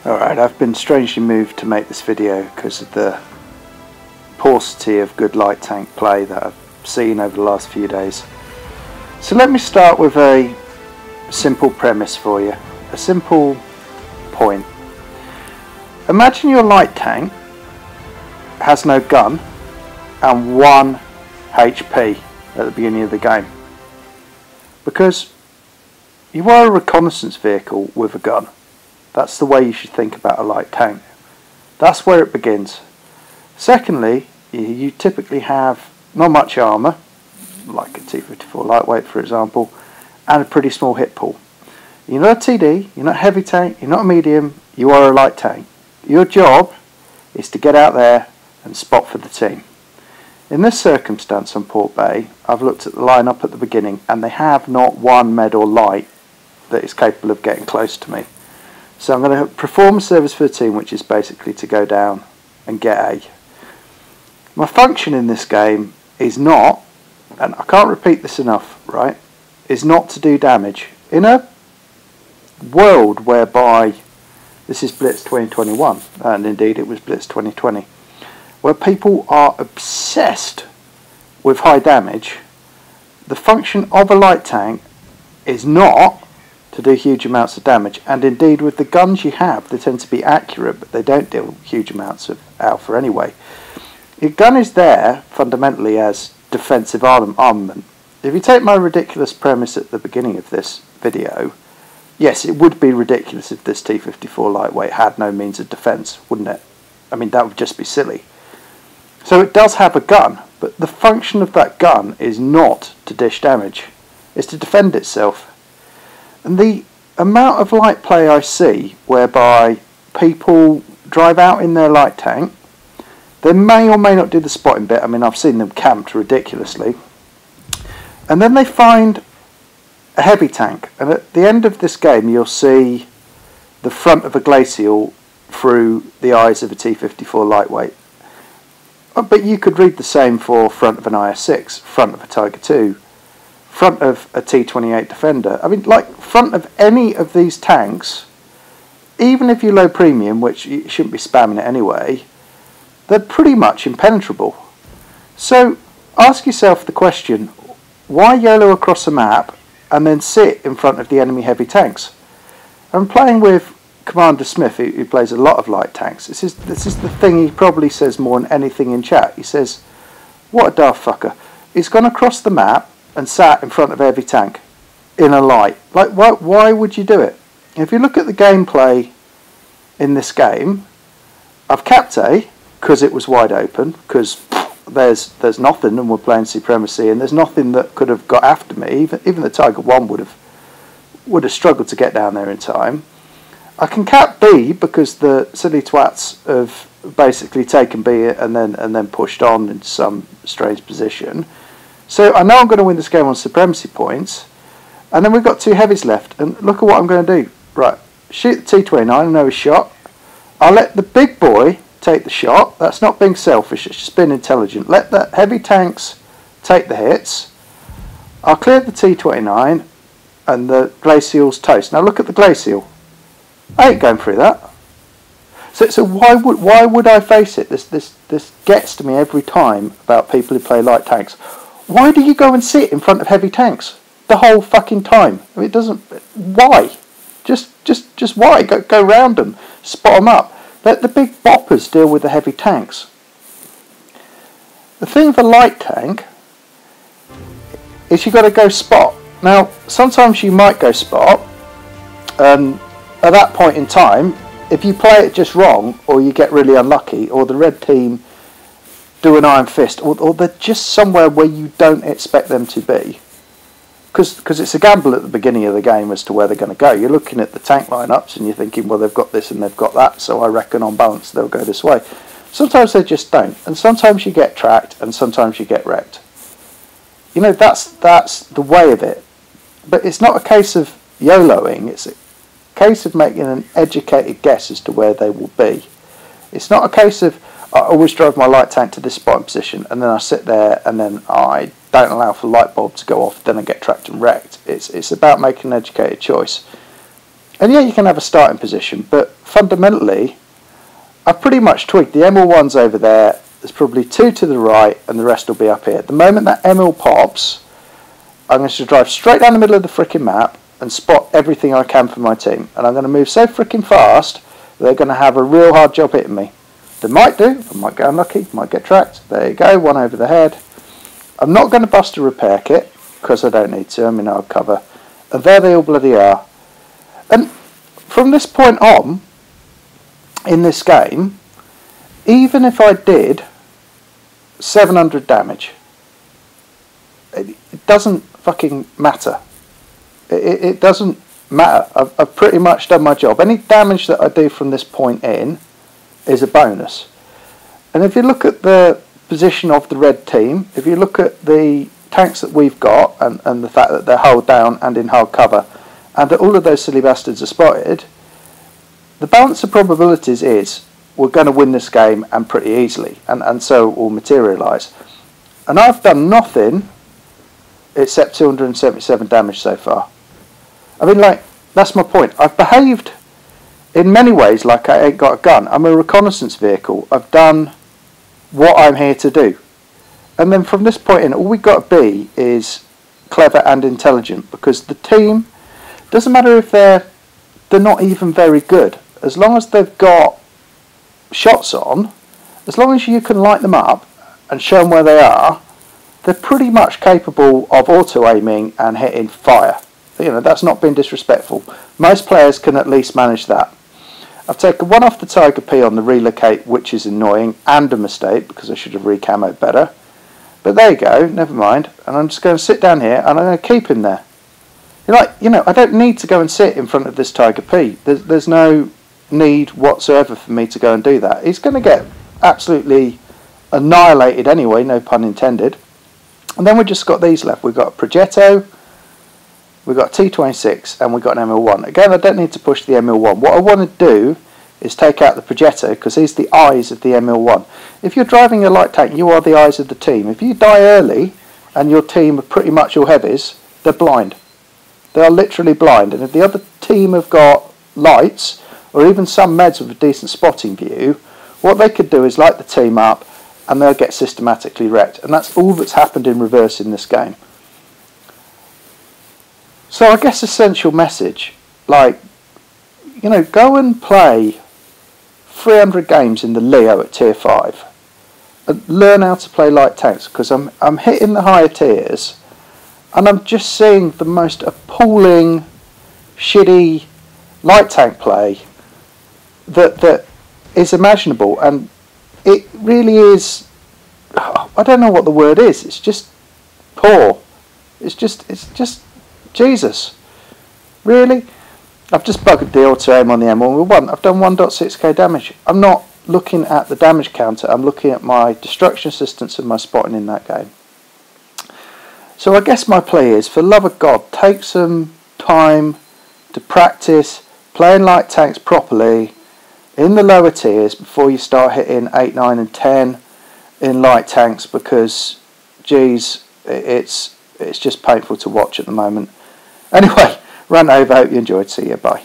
Alright, I've been strangely moved to make this video because of the paucity of good light tank play that I've seen over the last few days. So let me start with a simple premise for you, a simple point. Imagine your light tank has no gun and 1 HP at the beginning of the game, because you are a reconnaissance vehicle with a gun. That's the way you should think about a light tank. That's where it begins. Secondly, you typically have not much armour, like a T-54 lightweight for example, and a pretty small hit pool. You're not a TD, you're not a heavy tank, you're not a medium, you are a light tank. Your job is to get out there and spot for the team. In this circumstance on Port Bay, I've looked at the lineup at the beginning and they have not one med or light that is capable of getting close to me. So I'm going to perform a service for the team, which is basically to go down and get A. My function in this game is not, and I can't repeat this enough, right, is not to do damage. In a world whereby, this is Blitz 2021, and indeed it was Blitz 2020, where people are obsessed with high damage, the function of a light tank is not to do huge amounts of damage, and indeed with the guns you have they tend to be accurate but they don't deal huge amounts of alpha anyway. Your gun is there fundamentally as defensive armament. If you take my ridiculous premise at the beginning of this video, yes, it would be ridiculous if this T-54 lightweight had no means of defence, wouldn't it? I mean, that would just be silly. So it does have a gun, but the function of that gun is not to dish damage, it's to defend itself. And the amount of light play I see whereby people drive out in their light tank, they may or may not do the spotting bit, I mean I've seen them camped ridiculously, and then they find a heavy tank, and at the end of this game you'll see the front of a Glacial through the eyes of a T-54 lightweight. But you could read the same for front of an IS-6, front of a Tiger II, front of a T-28 Defender. I mean, like, front of any of these tanks, even if you're low premium, which you shouldn't be spamming it anyway, they're pretty much impenetrable. So ask yourself the question, why YOLO across a map and then sit in front of the enemy heavy tanks? I'm playing with Commander Smith, who plays a lot of light tanks. This is the thing he probably says more than anything in chat. He says, what a daft fucker. He's gone across the map and sat in front of a heavy tank in a light. Like, why would you do it? If you look at the gameplay in this game, I've capped A because it was wide open, because there's nothing and we're playing Supremacy and there's nothing that could have got after me. Even the Tiger 1 would have struggled to get down there in time. I can cap B because the silly twats have basically taken B and then pushed on into some strange position. So I know I'm going to win this game on Supremacy points, and then we've got 2 heavies left, and look at what I'm going to do. Right, shoot the T-29, I know he's shot. I'll let the big boy take the shot. That's not being selfish, it's just being intelligent. Let the heavy tanks take the hits. I'll clear the T-29 and the Glacial's toast. Now look at the Glacial. I ain't going through that. So why would I face it? This gets to me every time about people who play light tanks. Why do you go and sit in front of heavy tanks the whole fucking time? I mean, it doesn't. Why? Just why? Go round them, spot them up. Let the big boppers deal with the heavy tanks. The thing with a light tank is you got to go spot. Now, sometimes you might go spot, and at that point in time, if you play it just wrong, or you get really unlucky, or the red team do an iron fist, or they're just somewhere where you don't expect them to be, because it's a gamble at the beginning of the game as to where they're going to go. You're looking at the tank lineups and you're thinking, well, they've got this and they've got that, so I reckon on balance they'll go this way. Sometimes they just don't, and sometimes you get tracked and sometimes you get wrecked. You know, that's the way of it. But it's not a case of YOLOing, it's a case of making an educated guess as to where they will be. It's not a case of I always drive my light tank to this spotting position and then I sit there and then I don't allow for the light bulb to go off, then I get tracked and wrecked. It's about making an educated choice. And yeah, you can have a starting position, but fundamentally, I've pretty much twigged. The ML1's over there, there's probably 2 to the right, and the rest will be up here. The moment that ML pops, I'm going to drive straight down the middle of the frickin' map and spot everything I can for my team. And I'm going to move so frickin' fast, they're going to have a real hard job hitting me. They might do, I might get unlucky, might get tracked. There you go, one over the head. I'm not going to bust a repair kit, because I don't need to, I'm in hard cover. And there they all bloody are. And from this point on, in this game, even if I did 700 damage, it doesn't fucking matter. It doesn't matter. I've pretty much done my job. Any damage that I do from this point in is a bonus. And if you look at the position of the red team, if you look at the tanks that we've got and the fact that they're hull down and in hard cover, and that all of those silly bastards are spotted, the balance of probabilities is we're going to win this game, and pretty easily, and so it will materialise. And I've done nothing except 277 damage so far. I mean, like, that's my point. I've behaved in many ways like I ain't got a gun. I'm a reconnaissance vehicle. I've done what I'm here to do. And then from this point in, all we've got to be is clever and intelligent, because the team, doesn't matter if they're not even very good, as long as they've got shots on, as long as you can light them up and show them where they are, they're pretty much capable of auto-aiming and hitting fire. You know, that's not being disrespectful. Most players can at least manage that. I've taken one off the Tiger P on the relocate, which is annoying and a mistake, because I should have recamoed better. But there you go, never mind. And I'm just going to sit down here and I'm going to keep him there. You know, I don't need to go and sit in front of this Tiger P. There's no need whatsoever for me to go and do that. He's going to get absolutely annihilated anyway, no pun intended. And then we've just got these left. We've got a Progetto, we've got a T26, and we've got an ML1. Again, I don't need to push the ML1. What I want to do is take out the Progetto, because he's the eyes of the ML1. If you're driving a light tank, you are the eyes of the team. If you die early, and your team are pretty much all heavies, they're blind. They are literally blind. And if the other team have got lights, or even some meds with a decent spotting view, what they could do is light the team up, and they'll get systematically wrecked. And that's all that's happened in reverse in this game. So I guess essential message, like, you know, go and play 300 games in the Leo at tier 5 and learn how to play light tanks, because I'm hitting the higher tiers and I'm just seeing the most appalling, shitty light tank play that is imaginable, and it really is, I don't know what the word is, it's just poor. It's just Jesus. Really? I've just buggered the auto aim on the M1. I've done 1.6k damage. I'm not looking at the damage counter, I'm looking at my destruction assistance and my spotting in that game. So I guess my play is, for love of God, take some time to practice playing light tanks properly in the lower tiers before you start hitting 8, 9 and 10 in light tanks, because geez, it's just painful to watch at the moment. Anyway, rant over, hope you enjoyed, see you, bye.